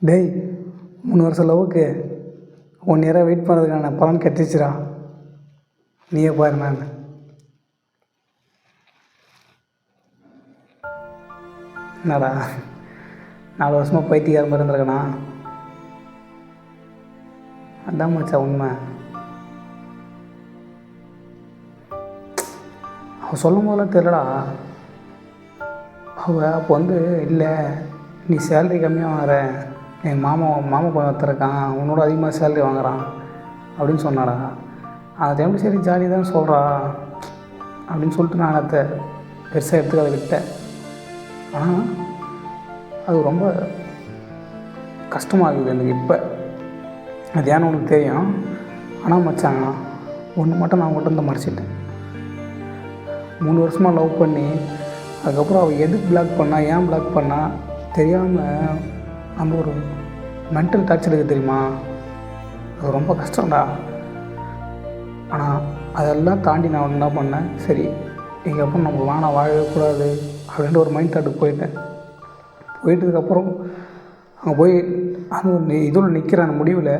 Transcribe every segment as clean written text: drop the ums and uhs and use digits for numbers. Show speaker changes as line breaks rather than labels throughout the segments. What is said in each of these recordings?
டேய், 3 வருஷம் லவ்வுக்கு 1 இயராக வெயிட் பண்ணுறதுக்கான பலன் கிடச்சிச்சிடா. நீயே பாரு. நான் என்னடா 4 வருஷமாக பைத்தியக்கார மாதிரி இருந்திருக்கேண்ணா. அதான் மச்சான் உண்மை. அவள் சொல்லும் போதெல்லாம் தெரியலடா. அவள் அப்போ இல்லை, நீ சேலரி கம்மியாக வாங்குற, என் மாமா பையன் ஒருத்தருக்கான், உன்னோட அதிகமாக சேலரி வாங்குறான் அப்படின்னு சொன்னாடா. அந்த டைம் சரி ஜாலி தான் சொல்கிறா அப்படின்னு சொல்லிட்டு நான் அதை பெருசாக எடுத்துக்க அதை விட்டேன். ஆனால் அது ரொம்ப கஷ்டமாக இருக்குது எனக்கு இப்போ. அது ஏன்னு உனக்கு தெரியும். ஆனால் மச்சான் ஒன்று மட்டும் நான் உங்கள்கிட்ட இருந்து மறைச்சிட்டேன். 3 வருஷமாக லவ் பண்ணி அதுக்கப்புறம் அவள் எதுக்கு பிளாக் பண்ணா, ஏன் பிளாக் பண்ணா தெரியாமல் அந்த ஒரு மென்டல் டார்ச்சர் இருக்குது தெரியுமா. அது ரொம்ப கஷ்டம்டா. ஆனால் அதெல்லாம் தாண்டி நான் என்ன பண்ணேன், சரி இதுக்கப்புறம் நம்ம வாழவே கூடாது அப்படின்ற ஒரு மைண்ட் தாட்டுக்கு போயிட்டதுக்கப்புறம் அங்கே போய் அந்த இதில் நிற்கிற அந்த முடிவில்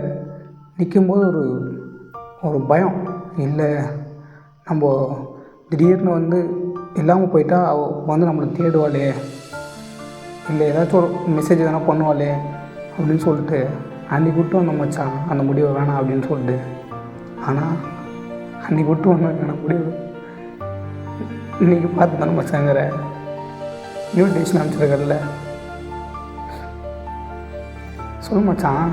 நிற்கும்போது ஒரு பயம். இல்லை, நம்ம திடீர்னு இல்லாமல் போயிட்டா அவள் நம்மளை தேடுவாளே, இல்லை ஏதாச்சும் ஒரு மெசேஜ் எதனா பண்ணுவாளே அப்படின்னு சொல்லிட்டு அன்றைக்கி விட்டு வந்த மச்சான் அந்த முடிவை வேணாம் அப்படின்னு சொல்லிட்டு. ஆனால் அன்றைக்கி விட்டு வந்தாங்க முடிவு இன்றைக்கி பார்த்து தானே மச்சாங்கிற இன்விடேஷன் அனுப்பிச்சிருக்கல. சொல்லு மச்சான்,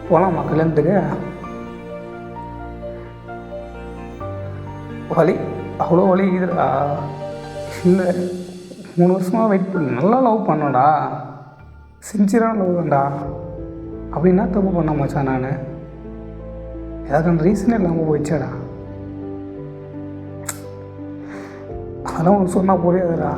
போகலாமா கல்யாணத்துக்கு? வலி அவ்வளோ வலி இதுடா. இல்லை, 3 வருஷமாக வெயிட் பண்ணி நல்லா லவ் பண்ணடா, சின்சியரான லவ் தான்டா. அப்படின்னா தப்பு பண்ண மச்சான் நான் ஏதாவது ரீசனே இல்லாமல் போயிடுச்சாடா. அதெல்லாம் உனக்கு சொன்னால் புரியாதுடா.